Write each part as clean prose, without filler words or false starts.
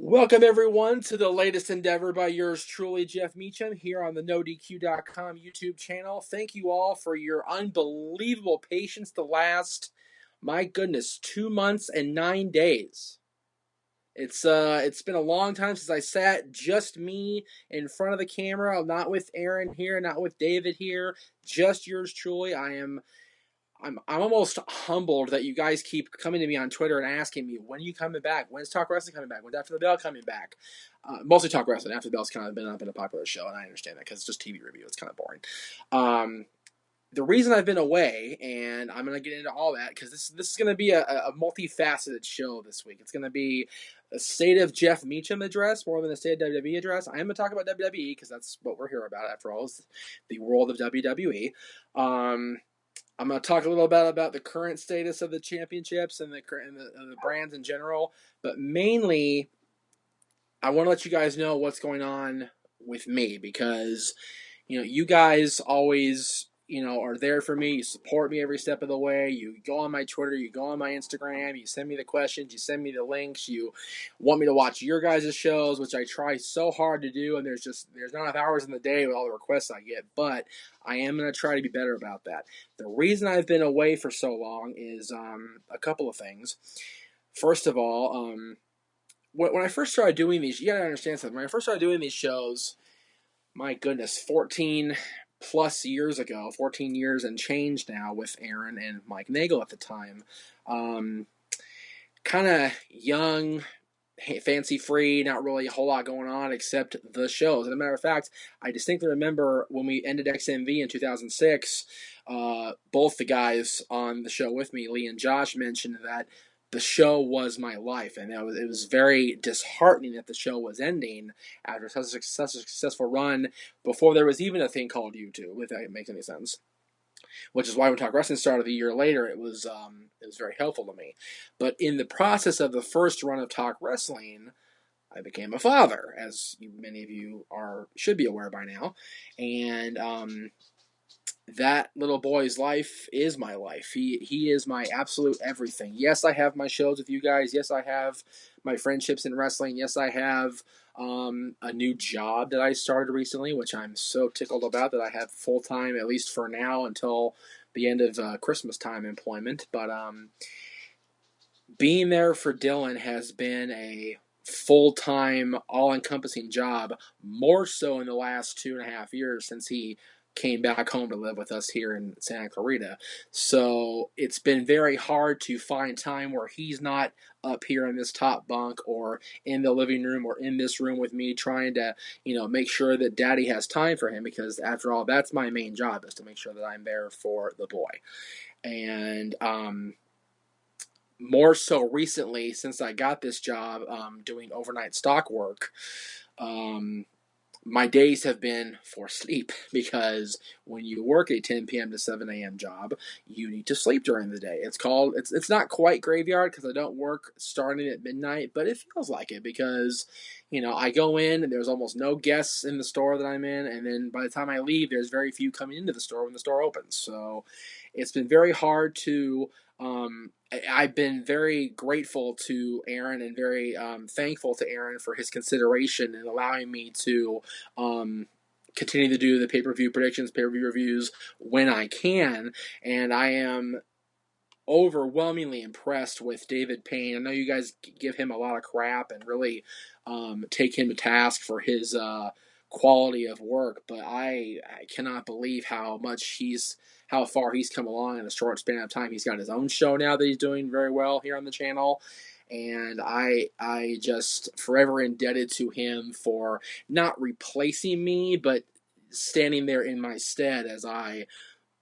Welcome, everyone, to the latest endeavor by yours truly, Jeff Meacham, here on the NoDQ.com YouTube channel. Thank you all for your unbelievable patience the last, my goodness, 2 months and 9 days. It's been a long time since I sat just me in front of the camera, not with Aaron here, not with David here, just yours truly. I'm almost humbled that you guys keep coming to me on Twitter and asking me, when are you coming back? When's Talk Wrestling coming back? When's After the Bell coming back? Mostly Talk Wrestling. After the Bell's kind of been a popular show, and I understand that because it's just TV review. It's kind of boring. The reason I've been away, and I'm going to get into all that, because this is going to be a multifaceted show this week. It's going to be a State of Jeff Meacham address more than a State of WWE address. I am going to talk about WWE because that's what we're here about, after all, is the world of WWE. I'm going to talk a little bit about the current status of the championships and the brands in general, but mainly I want to let you guys know what's going on with me because, you guys always, are there for me. You support me every step of the way. You go on my Twitter, you go on my Instagram, you send me the questions, you send me the links, you want me to watch your guys' shows, which I try so hard to do, and there's not enough hours in the day with all the requests I get, but I am going to try to be better about that. The reason I've been away for so long is a couple of things. First of all, when I first started doing these, you got to understand something. When I first started doing these shows, my goodness, 14 plus years ago, 14 years and change now with Aaron and Mike Nagel at the time. Kind of young, fancy free, not really a whole lot going on except the shows. As a matter of fact, I distinctly remember when we ended XMV in 2006, both the guys on the show with me, Lee and Josh, mentioned that the show was my life, and it was very disheartening that the show was ending after such a successful run before there was even a thing called YouTube, if that makes any sense. Which is why when Talk Wrestling started a year later, it was very helpful to me. But in the process of the first run of Talk Wrestling, I became a father, as many of you should be aware by now, and that little boy's life is my life. He is my absolute everything. Yes, I have my shows with you guys. Yes, I have my friendships in wrestling. Yes, I have a new job that I started recently, which I'm so tickled about, that I have full-time, at least for now, until the end of Christmas time employment. But being there for Dylan has been a full-time, all-encompassing job, more so in the last 2.5 years since he came back home to live with us here in Santa Clarita. So it's been very hard to find time where he's not up here in this top bunk or in the living room or in this room with me trying to, make sure that Daddy has time for him, because after all, that's my main job, is to make sure that I'm there for the boy. And more so recently, since I got this job doing overnight stock work, my days have been for sleep, because when you work a 10 p.m. to 7 a.m. job, you need to sleep during the day. It's not quite graveyard because I don't work starting at midnight, but it feels like it because, I go in and there's almost no guests in the store that I'm in, and then by the time I leave, there's very few coming into the store when the store opens. So it's been very hard to I've been very grateful to Aaron and very thankful to Aaron for his consideration and allowing me to continue to do the pay-per-view predictions, pay-per-view reviews when I can. And I am overwhelmingly impressed with David Payne. I know you guys give him a lot of crap and really take him to task for his quality of work, but I cannot believe how far he's come along in a short span of time. He's got his own show now that he's doing very well here on the channel, and I just forever indebted to him for not replacing me, but standing there in my stead as I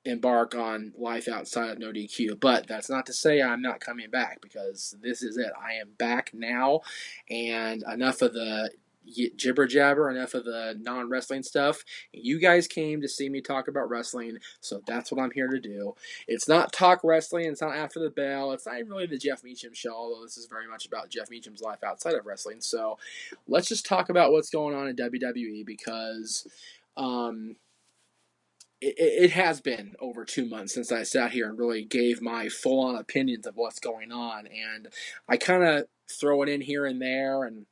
embark on life outside of No DQ. But that's not to say I'm not coming back, because this is it. I am back now, and enough of the jibber jabber, enough of the non-wrestling stuff. You guys came to see me talk about wrestling, so that's what I'm here to do. It's not Talk Wrestling, it's not After the Bell, it's not even really the Jeff Meacham show, although this is very much about Jeff Meacham's life outside of wrestling. So let's just talk about what's going on in WWE, because it has been over 2 months since I sat here and really gave my full-on opinions of what's going on, and I kind of throw it in here and there, and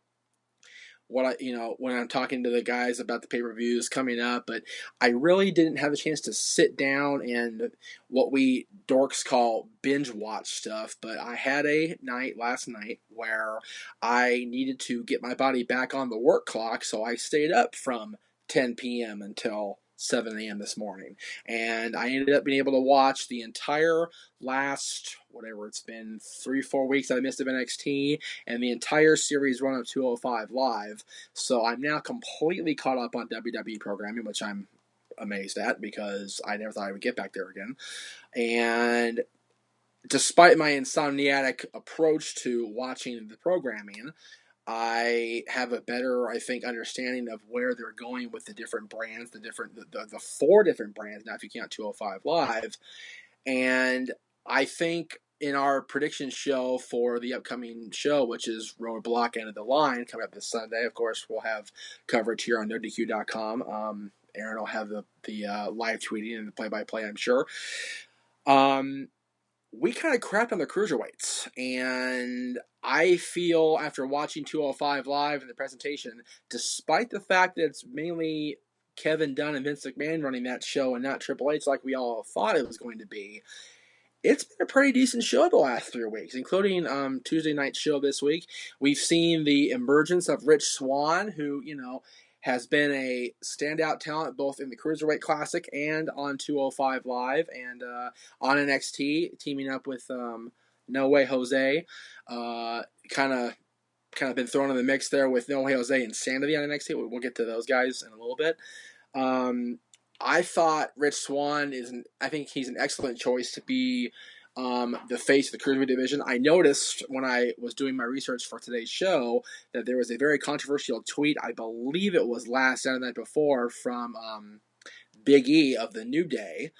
when I'm talking to the guys about the pay-per-views coming up, but I really didn't have a chance to sit down and what we dorks call binge watch stuff. But I had a night last night where I needed to get my body back on the work clock, so I stayed up from 10 p.m. until 7 a.m. this morning. And I ended up being able to watch the entire last, whatever it's been, 3-4 weeks I missed of NXT, and the entire series run of 205 Live. So I'm now completely caught up on WWE programming, which I'm amazed at because I never thought I would get back there again. And despite my insomniatic approach to watching the programming, I have a better, I think, understanding of where they're going with the different brands, the 4 different brands now, if you count 205 Live. And I think in our prediction show for the upcoming show, which is Roadblock End of the Line, coming up this Sunday, of course, we'll have coverage here on NoDQ.com. Aaron will have the live tweeting and the play-by-play, I'm sure. We kind of crapped on the cruiserweights, and I feel after watching 205 Live and the presentation, despite the fact that it's mainly Kevin Dunn and Vince McMahon running that show and not Triple H like we all thought it was going to be, it's been a pretty decent show the last 3 weeks, including Tuesday night show this week. We've seen the emergence of Rich Swann, who, has been a standout talent both in the Cruiserweight Classic and on 205 Live and on NXT, teaming up with No Way Jose. Kind of been thrown in the mix there with No Way Jose and Sanity on NXT. We'll get to those guys in a little bit. I thought Rich Swann I think he's an excellent choice to be the face of the Cruiserweight division. I noticed when I was doing my research for today's show that there was a very controversial tweet, I believe it was last Saturday night before, from Big E of the New Day,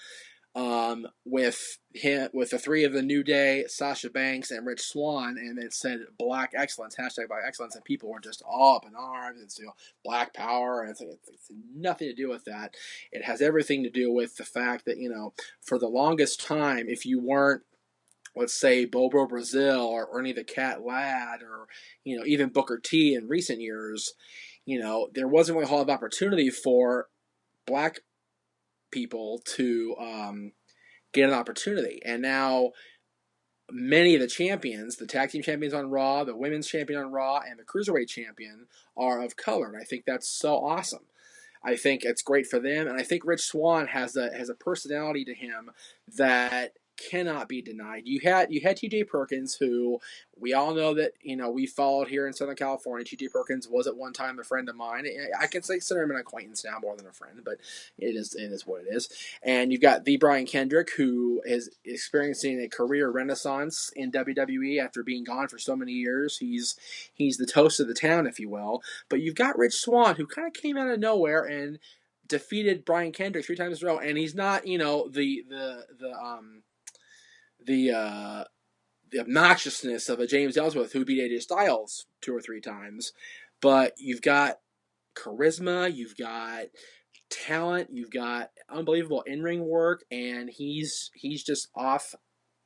with the 3 of the New Day, Sasha Banks and Rich Swann, and it said Black Excellence, #Black Excellence, and people were just all up in arms. It's Black Power, and it's nothing to do with that. It has everything to do with the fact that for the longest time, if you weren't, let's say, Bobo Brazil or Ernie the Cat Ladd or even Booker T in recent years, there wasn't really a whole lot of opportunity for black people to get an opportunity. And now many of the champions, the tag team champions on Raw, the women's champion on Raw, and the Cruiserweight champion are of color. And I think that's so awesome. I think it's great for them. And I think Rich Swann has a personality to him that cannot be denied. You had TJ Perkins, who we all know that we followed here in Southern California. TJ Perkins was at one time a friend of mine. I can consider him an acquaintance now more than a friend, but it is what it is. And you've got the Brian Kendrick, who is experiencing a career renaissance in WWE after being gone for so many years. He's the toast of the town, if you will. But you've got Rich Swann, who kind of came out of nowhere and defeated Brian Kendrick 3 times in a row, and he's not the obnoxiousness of a James Ellsworth who beat AJ Styles 2 or 3 times, but you've got charisma, you've got talent, you've got unbelievable in-ring work, and he's just off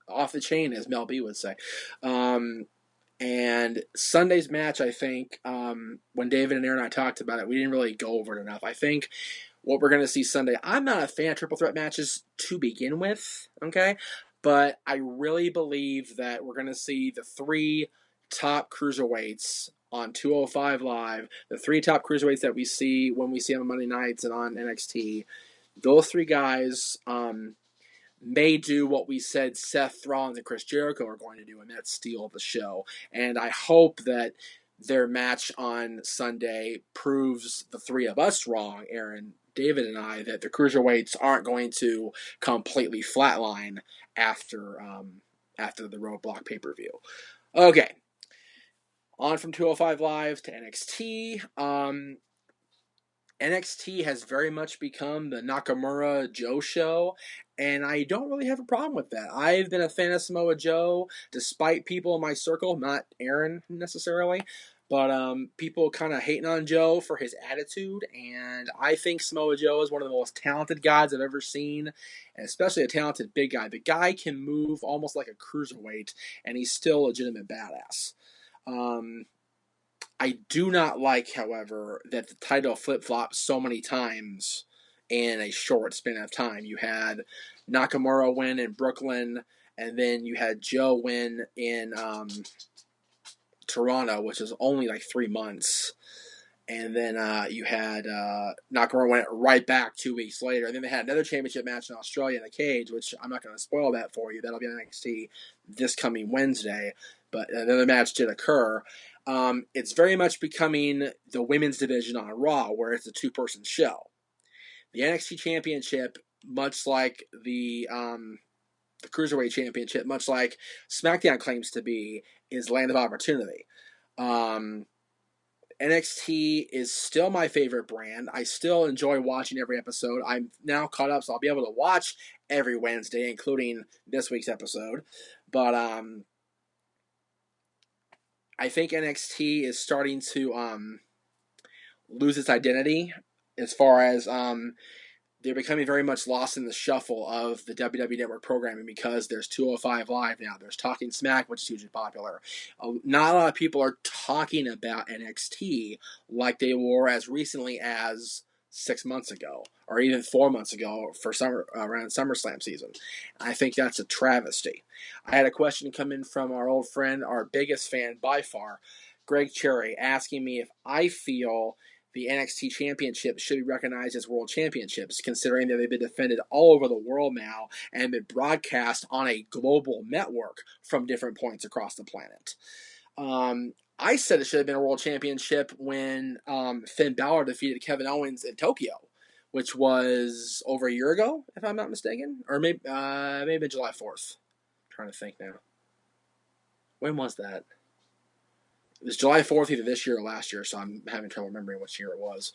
the chain, as Mel B would say. And Sunday's match, I think, when David and Aaron and I talked about it, we didn't really go over it enough. I think what we're going to see Sunday, I'm not a fan of triple threat matches to begin with, okay? But I really believe that we're going to see the 3 top cruiserweights on 205 Live, the 3 top cruiserweights that we see when we see them on Monday nights and on NXT. Those 3 guys may do what we said Seth Rollins and Chris Jericho are going to do, and that's steal the show. And I hope that their match on Sunday proves the 3 of us wrong, Aaron, David, and I, that the cruiserweights aren't going to completely flatline after the Roadblock pay-per-view. Okay, on from 205 Live to NXT. NXT has very much become the Nakamura Joe show, and I don't really have a problem with that. I've been a fan of Samoa Joe, despite people in my circle, not Aaron necessarily, but people kind of hating on Joe for his attitude, and I think Samoa Joe is one of the most talented guys I've ever seen, and especially a talented big guy. The guy can move almost like a cruiserweight, and he's still a legitimate badass. I do not like, however, that the title flip-flopped so many times in a short span of time. You had Nakamura win in Brooklyn, and then you had Joe win in Toronto, which is only like 3 months. And then you had Nakamura went right back 2 weeks later. And then they had another championship match in Australia in a cage, which I'm not going to spoil that for you. That'll be on NXT this coming Wednesday. But another match did occur. It's very much becoming the women's division on Raw, where it's a two-person show. The NXT Championship, much like the Cruiserweight Championship, much like SmackDown claims to be, is land of opportunity. NXT is still my favorite brand. I still enjoy watching every episode. I'm now caught up, so I'll be able to watch every Wednesday, including this week's episode. But I think NXT is starting to lose its identity as far as they're becoming very much lost in the shuffle of the WWE Network programming because there's 205 Live now. There's Talking Smack, which is hugely popular. Not a lot of people are talking about NXT like they were as recently as 6 months ago or even 4 months ago for around SummerSlam season. I think that's a travesty. I had a question come in from our old friend, our biggest fan by far, Greg Cherry, asking me if I feel the NXT Championship should be recognized as World Championships, considering that they've been defended all over the world now and been broadcast on a global network from different points across the planet. I said it should have been a World Championship when Finn Balor defeated Kevin Owens in Tokyo, which was over a year ago, if I'm not mistaken, or maybe July 4th. I'm trying to think now. When was that? It was July 4th, either this year or last year, so I'm having trouble remembering which year it was.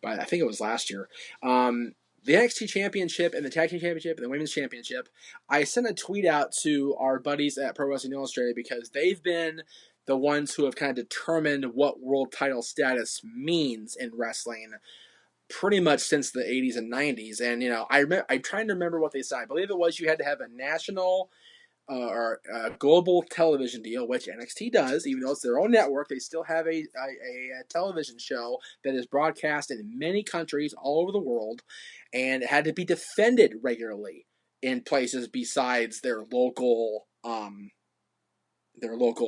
But I think it was last year. The NXT Championship and the Tag Team Championship and the Women's Championship, I sent a tweet out to our buddies at Pro Wrestling Illustrated because they've been the ones who have kind of determined what world title status means in wrestling pretty much since the 80s and 90s. And, I'm trying to remember what they said. I believe it was you had to have a national or a global television deal, which NXT does, even though it's their own network. They still have a television show that is broadcast in many countries all over the world, and it had to be defended regularly in places besides their local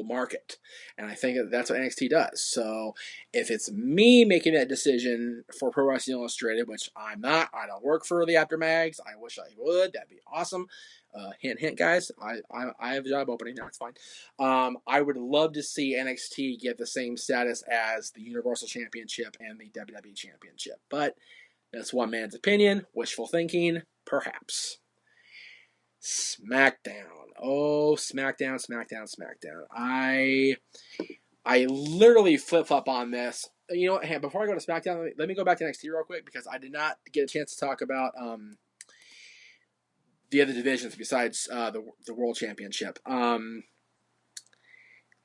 market. And I think that's what NXT does. So if it's me making that decision for Pro Wrestling Illustrated, which I'm not, I don't work for the Aftermags. I wish I would. That'd be awesome. Hint, hint, guys. I have a job opening. That's fine. I would love to see NXT get the same status as the Universal Championship and the WWE Championship. But that's one man's opinion. Wishful thinking, perhaps. SmackDown. Oh, SmackDown. I literally flip-flop on this. You know what? Hey, before I go to SmackDown, let me go back to NXT real quick because I did not get a chance to talk about the other divisions besides the World Championship.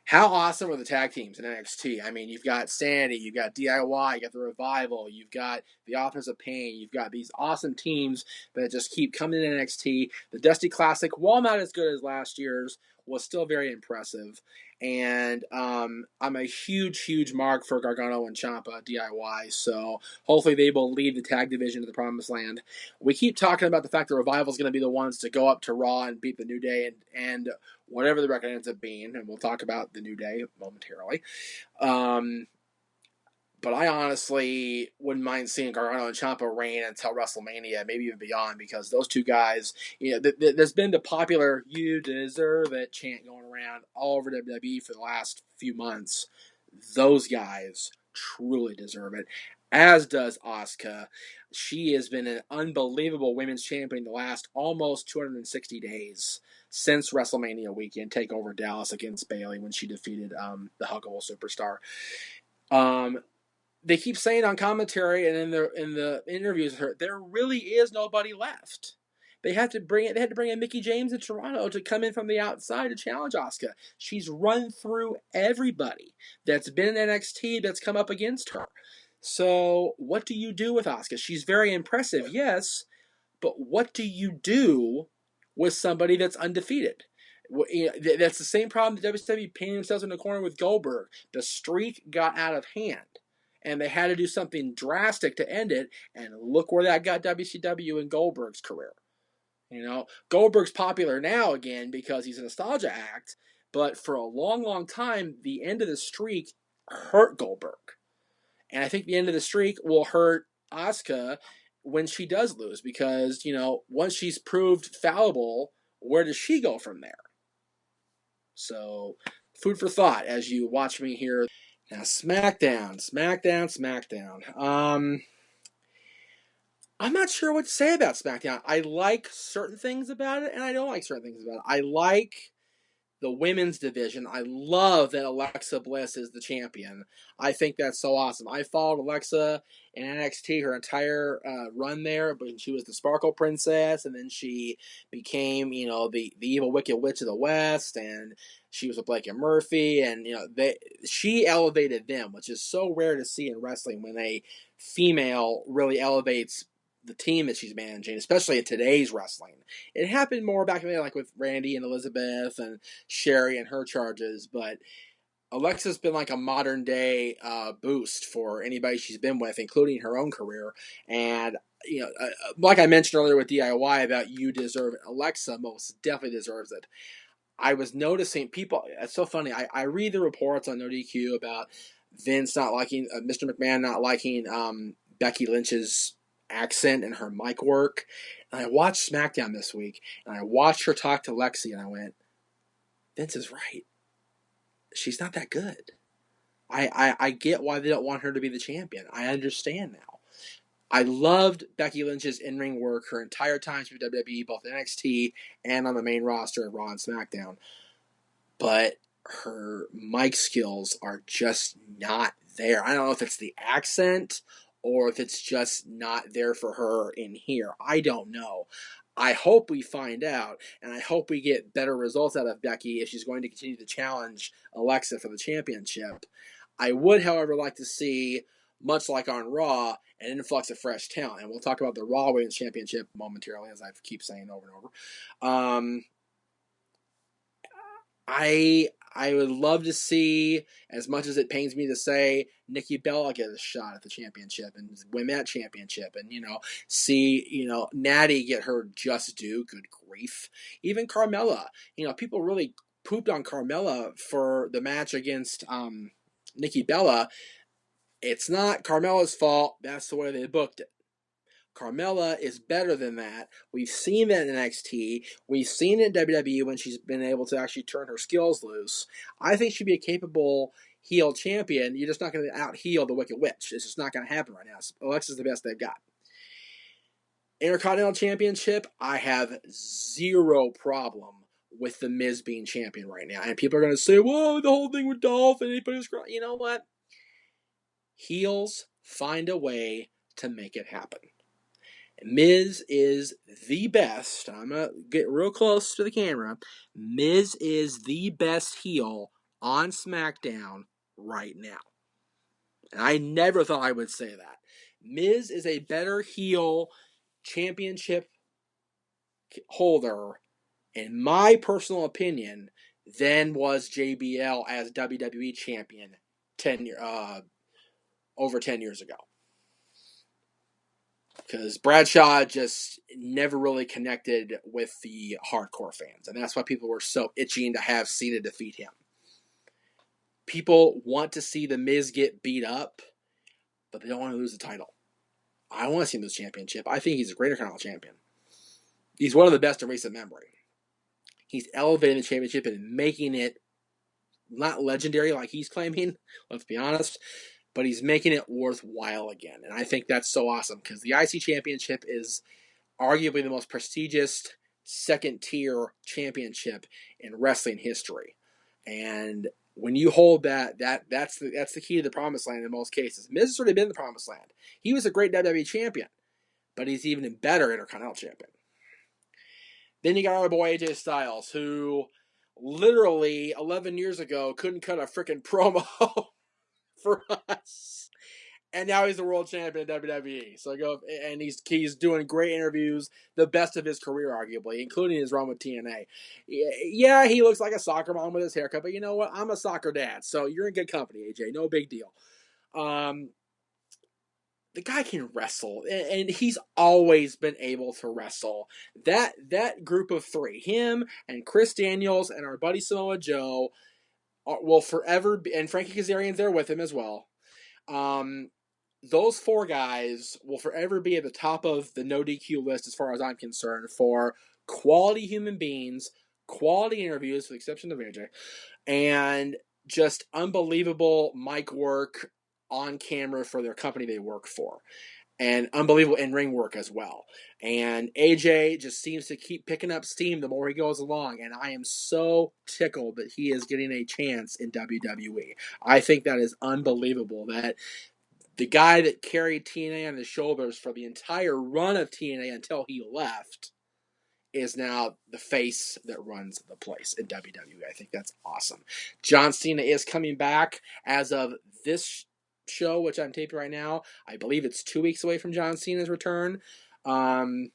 How awesome are the tag teams in NXT? I mean, you've got Sanity, you've got DIY, you got the Revival, you've got the Authors of Pain, you've got these awesome teams that just keep coming in NXT. The Dusty Classic, while not as good as last year's, was still very impressive. And I'm a huge mark for Gargano and Ciampa, DIY, so hopefully they will lead the tag division to the promised land. We keep talking about the fact the Revival is going to be the ones to go up to Raw and beat the New Day and whatever the record ends up being, and we'll talk about the New Day momentarily. But I honestly wouldn't mind seeing Gargano and Ciampa reign until WrestleMania, maybe even beyond, because those two guys, there's been the popular "You deserve it" chant going around all over WWE for the last few months. Those guys truly deserve it, as does Asuka. She has been an unbelievable women's champion the last almost 260 days since WrestleMania weekend, TakeOver Dallas against Bayley when she defeated the Huggable Superstar. They keep saying on commentary and in the interviews with her, there really is nobody left. They had to bring in Mickie James in Toronto to come in from the outside to challenge Asuka. She's run through everybody that's been in NXT that's come up against her. So what do you do with Asuka? She's very impressive, yes, but what do you do with somebody that's undefeated? That's the same problem the WWE painted themselves in the corner with Goldberg. The streak got out of hand, and they had to do something drastic to end it. And look where that got WCW and Goldberg's career. Goldberg's popular now again because he's a nostalgia act, but for a long, long time, the end of the streak hurt Goldberg. And I think the end of the streak will hurt Asuka when she does lose because, once she's proved fallible, where does she go from there? So, food for thought as you watch me here. Now, SmackDown. I'm not sure what to say about SmackDown. I like certain things about it, and I don't like certain things about it. I like the women's division. I love that Alexa Bliss is the champion. I think that's so awesome. I followed Alexa in NXT her entire run there, but she was the Sparkle Princess, and then she became, the evil Wicked Witch of the West, and she was with Blake and Murphy, and she elevated them, which is so rare to see in wrestling when a female really elevates the team that she's managing, especially in today's wrestling. It happened more back in the day, like with Randy and Elizabeth and Sherry and her charges, but Alexa's been like a modern day boost for anybody she's been with, including her own career. And like I mentioned earlier with DIY about you deserve it, Alexa most definitely deserves it. I was noticing people. It's so funny. I read the reports on No DQ about Vince not liking Mr. McMahon not liking Becky Lynch's accent and her mic work. And I watched SmackDown this week, and I watched her talk to Lexi, and I went, Vince is right. She's not that good. I get why they don't want her to be the champion. I understand now. I loved Becky Lynch's in-ring work her entire time through WWE, both NXT and on the main roster at Raw and SmackDown. But her mic skills are just not there. I don't know if it's the accent or if it's just not there for her in here. I don't know. I hope we find out, and I hope we get better results out of Becky if she's going to continue to challenge Alexa for the championship. I would, however, like to see, much like on Raw, an influx of fresh talent. And we'll talk about the Raw Women's Championship momentarily, as I keep saying over and over. I would love to see, as much as it pains me to say, Nikki Bella get a shot at the championship and win that championship, and see Natty get her just due. Good grief! Even Carmella, people really pooped on Carmella for the match against Nikki Bella. It's not Carmella's fault. That's the way they booked it. Carmella is better than that. We've seen that in NXT. We've seen it in WWE when she's been able to actually turn her skills loose. I think she'd be a capable heel champion. You're just not going to out-heel the Wicked Witch. It's just not going to happen right now. Alexa's the best they've got. Intercontinental Championship, I have zero problem with The Miz being champion right now. And people are going to say, whoa, the whole thing with Dolph and anybody was... You know what? Heels find a way to make it happen. Miz is the best. I'm going to get real close to the camera. Miz is the best heel on SmackDown right now. And I never thought I would say that. Miz is a better heel championship holder, in my personal opinion, than was JBL as WWE champion over 10 years ago. Because Bradshaw just never really connected with the hardcore fans. And that's why people were so itching to have Cena defeat him. People want to see The Miz get beat up, but they don't want to lose the title. I want to see him lose the championship. I think he's a great Intercontinental champion. He's one of the best in recent memory. He's elevating the championship and making it not legendary like he's claiming, let's be honest, but he's making it worthwhile again. And I think that's so awesome because the IC Championship is arguably the most prestigious second-tier championship in wrestling history. And when you hold that's the key to the promised land in most cases. Miz has already been in the promised land. He was a great WWE champion, but he's even a better Intercontinental champion. Then you got our boy AJ Styles, who literally 11 years ago couldn't cut a freaking promo for us. And now he's the world champion in WWE. So and he's doing great interviews, the best of his career, arguably, including his run with TNA. Yeah, he looks like a soccer mom with his haircut, but you know what? I'm a soccer dad, so you're in good company, AJ. No big deal. The guy can wrestle, and he's always been able to wrestle. That group of three, him and Chris Daniels and our buddy Samoa Joe, will forever be, and Frankie Kazarian's there with him as well. Those four guys will forever be at the top of the no DQ list as far as I'm concerned for quality human beings, quality interviews, with the exception of AJ, and just unbelievable mic work on camera for their company they work for. And unbelievable in-ring work as well. And AJ just seems to keep picking up steam the more he goes along. And I am so tickled that he is getting a chance in WWE. I think that is unbelievable that the guy that carried TNA on his shoulders for the entire run of TNA until he left is now the face that runs the place in WWE. I think that's awesome. John Cena is coming back as of this show, which I'm taping right now. I believe it's 2 weeks away from John Cena's return. Let's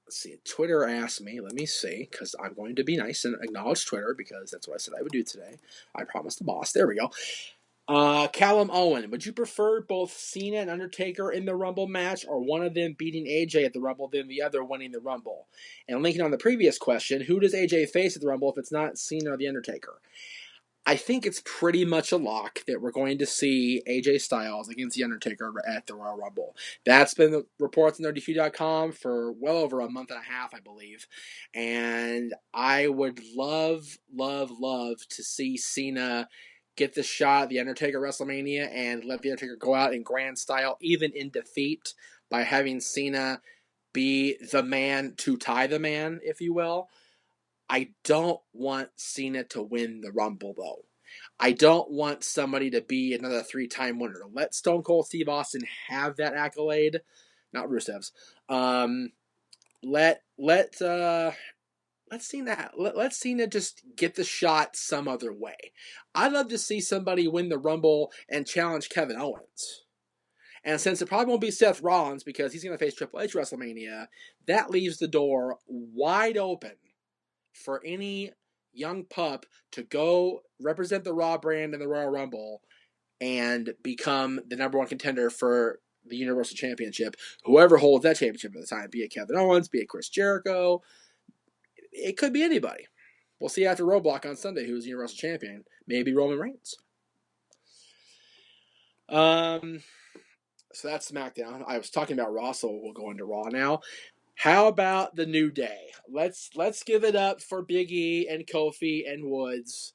see. Twitter asked me, let me see, because I'm going to be nice and acknowledge Twitter because that's what I said I would do today. I promised the boss. There we go. Callum Owen, would you prefer both Cena and Undertaker in the Rumble match, or one of them beating AJ at the Rumble, then the other winning the Rumble? And linking on the previous question, who does AJ face at the Rumble if it's not Cena or the Undertaker? I think it's pretty much a lock that we're going to see AJ Styles against the Undertaker at the Royal Rumble. That's been the reports on NoDQ.com for well over a month and a half, I believe. And I would love, love, love to see Cena get the shot at the Undertaker WrestleMania and let the Undertaker go out in grand style, even in defeat, by having Cena be the man to tie the man, if you will. I don't want Cena to win the Rumble, though. I don't want somebody to be another 3-time winner. Let Stone Cold Steve Austin have that accolade, not Rusev's. Let Cena just get the shot some other way. I'd love to see somebody win the Rumble and challenge Kevin Owens. And since it probably won't be Seth Rollins because he's going to face Triple H WrestleMania, that leaves the door wide open for any young pup to go represent the Raw brand in the Royal Rumble and become the number one contender for the Universal Championship. Whoever holds that championship at the time, be it Kevin Owens, be it Chris Jericho, it could be anybody. We'll see after Roadblock on Sunday who's the Universal Champion. Maybe Roman Reigns. So that's SmackDown. I was talking about Raw, so we'll go into Raw now. How about the New Day? Let's give it up for Big E and Kofi and Woods.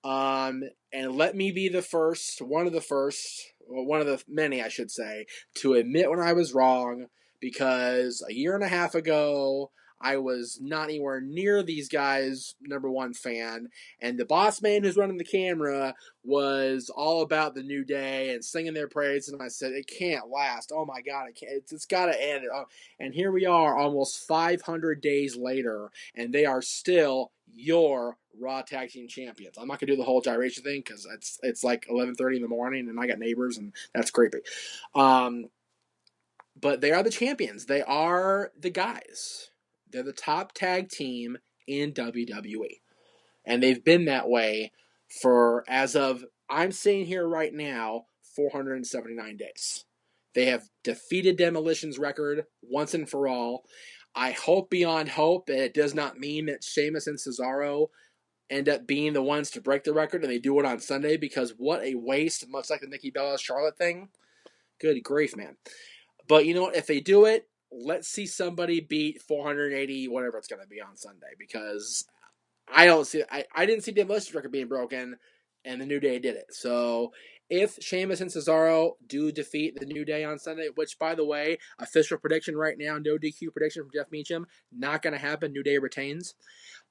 And let me be the first, one of the many, I should say, to admit when I was wrong, because a year and a half ago, I was not anywhere near these guys' number one fan, and the boss man who's running the camera was all about the New Day and singing their praise, and I said, it can't last. Oh my God, it's got to end. And here we are almost 500 days later, and they are still your Raw Tag Team Champions. I'm not going to do the whole gyration thing because it's like 11:30 in the morning, and I got neighbors, and that's creepy. But they are the champions. They are the guys. They're the top tag team in WWE. And they've been that way for, as of, I'm sitting here right now, 479 days. They have defeated Demolition's record once and for all. I hope beyond hope that it does not mean that Sheamus and Cesaro end up being the ones to break the record and they do it on Sunday, because what a waste, much like the Nikki Bella Charlotte thing. Good grief, man. But you know what? If they do it, let's see somebody beat 480, whatever it's going to be on Sunday, because I didn't see Demolition's record being broken, and the New Day did it. So if Sheamus and Cesaro do defeat the New Day on Sunday, which, by the way, official prediction right now, no DQ prediction from Jeff Meacham, not going to happen. New Day retains.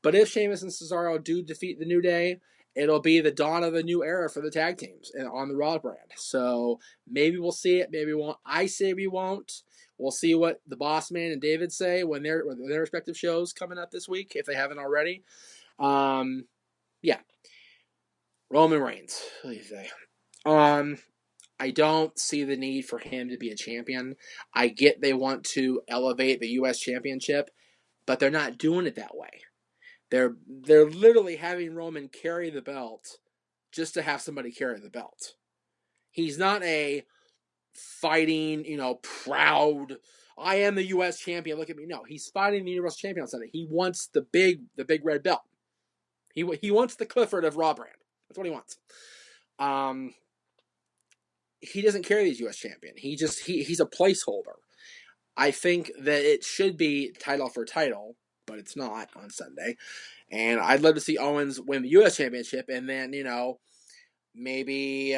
But if Sheamus and Cesaro do defeat the New Day, it'll be the dawn of a new era for the tag teams on the Raw brand. So maybe we'll see it, maybe we won't. I say we won't. We'll see what the Boss Man and David say when their respective shows coming up this week, if they haven't already. Yeah. Roman Reigns. What do you say? I don't see the need for him to be a champion. I get they want to elevate the U.S. Championship, but they're not doing it that way. They're literally having Roman carry the belt just to have somebody carry the belt. He's not a fighting, proud. I am the U.S. champion. Look at me. No, he's fighting the Universal Champion on Sunday. He wants the big red belt. He wants the Clifford of Raw brand. That's what he wants. He doesn't carry these U.S. champion. He's a placeholder. I think that it should be title for title, but it's not on Sunday. And I'd love to see Owens win the U.S. championship, and then maybe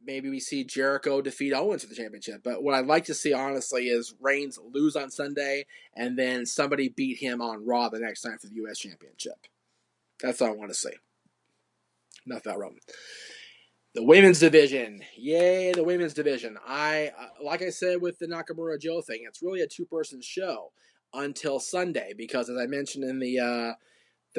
we see Jericho defeat Owens for the championship. But what I'd like to see, honestly, is Reigns lose on Sunday, and then somebody beat him on Raw the next night for the U.S. championship. That's what I want to see. Enough about Roman. The women's division. Yay, the women's division. Like I said with the Nakamura Joe thing, it's really a two-person show until Sunday, because as I mentioned in the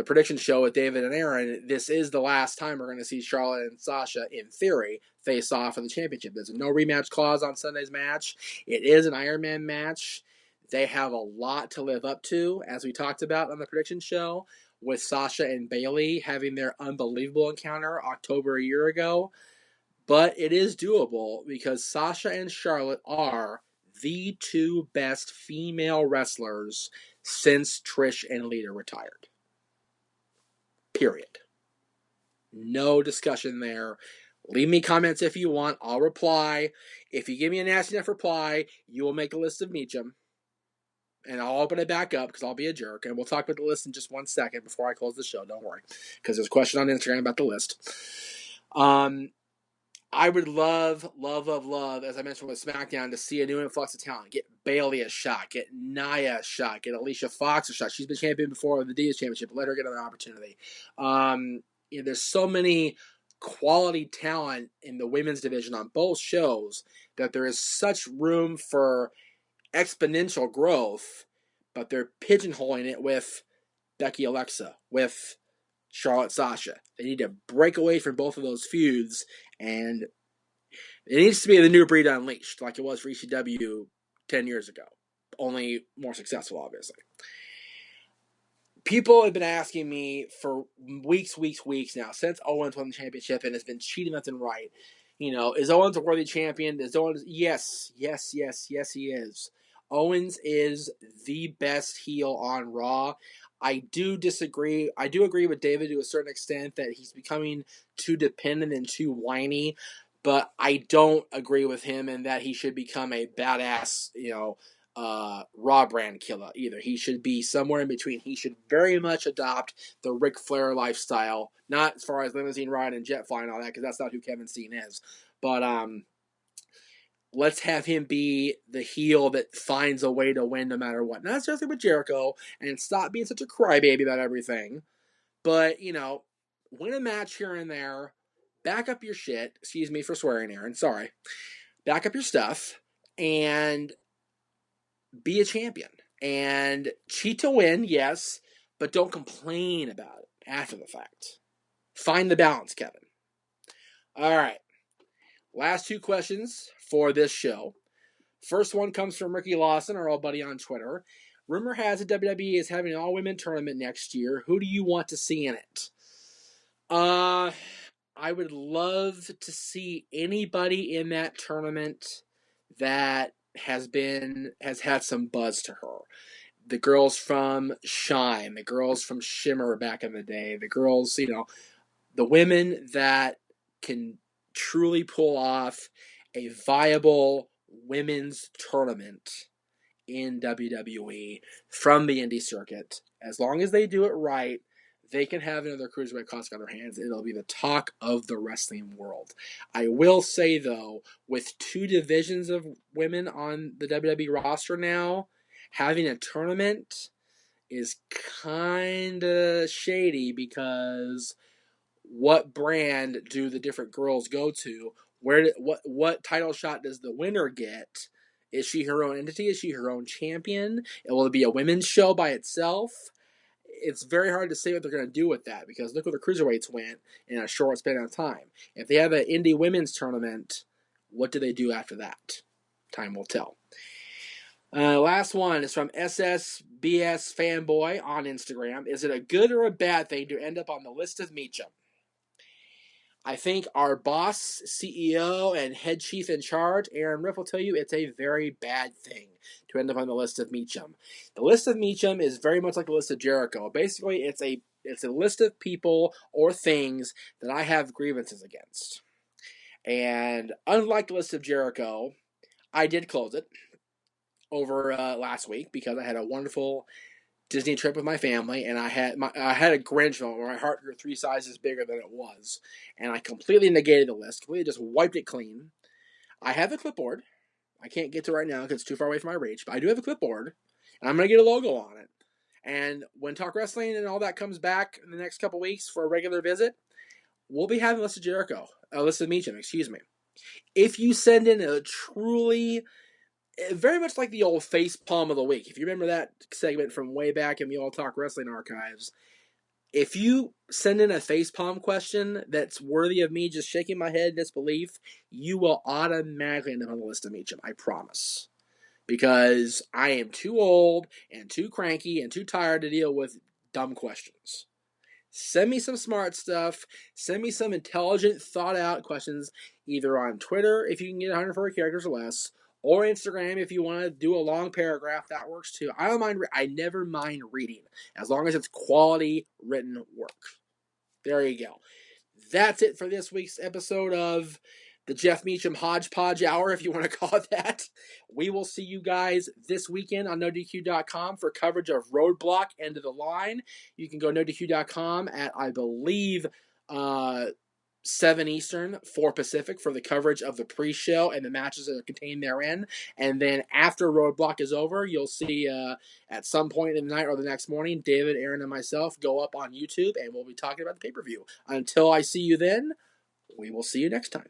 prediction show with David and Aaron, this is the last time we're going to see Charlotte and Sasha, in theory, face off for the championship. There's a no rematch clause on Sunday's match. It is an Iron Man match. They have a lot to live up to, as we talked about on the prediction show, with Sasha and Bayley having their unbelievable encounter October a year ago. But it is doable, because Sasha and Charlotte are the two best female wrestlers since Trish and Lita retired. Period. No discussion there. Leave me comments if you want. I'll reply. If you give me a nasty enough reply, you will make a list of Meacham. And I'll open it back up, because I'll be a jerk. And we'll talk about the list in just 1 second before I close the show. Don't worry. Because there's a question on Instagram about the list. I would love, as I mentioned with SmackDown, to see a new influx of talent. Get Bayley a shot. Get Nia a shot. Get Alicia Fox a shot. She's been champion before with the Divas Championship. Let her get another opportunity. There's so many quality talent in the women's division on both shows that there is such room for exponential growth, but they're pigeonholing it with Becky Alexa, with Charlotte Sasha. They need to break away from both of those feuds, and it needs to be the new breed unleashed, like it was for ECW 10 years ago. Only more successful, obviously. People have been asking me for weeks now, since Owens won the championship and has been cheating left and right. Is Owens a worthy champion? Yes, he is. Owens is the best heel on Raw. I do disagree. I do agree with David to a certain extent that he's becoming too dependent and too whiny, but I don't agree with him in that he should become a badass, Raw brand killer either. He should be somewhere in between. He should very much adopt the Ric Flair lifestyle, not as far as limousine ride and jet flying and all that, because that's not who Kevin Steen is. But let's have him be the heel that finds a way to win no matter what. Not necessarily with Jericho, and stop being such a crybaby about everything. But, win a match here and there. Back up your shit. Excuse me for swearing, Aaron. Sorry. Back up your stuff. And be a champion. And cheat to win, yes. But don't complain about it after the fact. Find the balance, Kevin. All right. Last 2 questions for this show. First one comes from Ricky Lawson, our old buddy on Twitter. Rumor has it WWE is having an all-women tournament next year. Who do you want to see in it? I would love to see anybody in that tournament that has had some buzz to her. The girls from Shine, the girls from Shimmer back in the day, the girls, the women that can truly pull off a viable women's tournament in WWE from the indie circuit. As long as they do it right, they can have another cruiserweight classic on their hands. It'll be the talk of the wrestling world. I will say, though, with 2 divisions of women on the WWE roster now, having a tournament is kind of shady, because what brand do the different girls go to? What title shot does the winner get? Is she her own entity? Is she her own champion? Will it be a women's show by itself? It's very hard to say what they're going to do with that, because look where the cruiserweights went in a short span of time. If they have an indie women's tournament What do they do after that? Time will tell. Last one is from SSBS Fanboy on Instagram. Is it a good or a bad thing to end up on the list of Meacham? I think our boss, CEO, and head chief in charge, Aaron Riff, will tell you it's a very bad thing to end up on the list of Meacham. The list of Meacham is very much like the list of Jericho. Basically, it's a list of people or things that I have grievances against. And unlike the list of Jericho, I did close it over last week because I had a wonderful Disney trip with my family, and I had a Grinch moment where my heart grew 3 sizes bigger than it was, and I completely negated the list, completely just wiped it clean. I have a clipboard. I can't get to it right now because it's too far away from my reach, but I do have a clipboard, and I'm going to get a logo on it. And when Talk Wrestling and all that comes back in the next couple weeks for a regular visit, we'll be having a list of Meacham, excuse me. If you send in a truly very much like the old face palm of the week. If you remember that segment from way back in the All Talk Wrestling archives, if you send in a face palm question that's worthy of me just shaking my head in disbelief, you will automatically end up on the list of Meacham. I promise. Because I am too old and too cranky and too tired to deal with dumb questions. Send me some smart stuff. Send me some intelligent, thought-out questions, either on Twitter, if you can get 140 characters or less, or Instagram, if you want to do a long paragraph. That works too. I don't mind. I never mind reading, as long as it's quality written work. There you go. That's it for this week's episode of the Jeff Meacham Hodgepodge Hour, if you want to call it that. We will see you guys this weekend on NoDQ.com for coverage of Roadblock, End of the Line. You can go NoDQ.com at, I believe, 7 Eastern, 4 Pacific for the coverage of the pre-show and the matches that are contained therein. And then after Roadblock is over, you'll see at some point in the night or the next morning, David, Aaron, and myself go up on YouTube, and we'll be talking about the pay-per-view. Until I see you then, we will see you next time.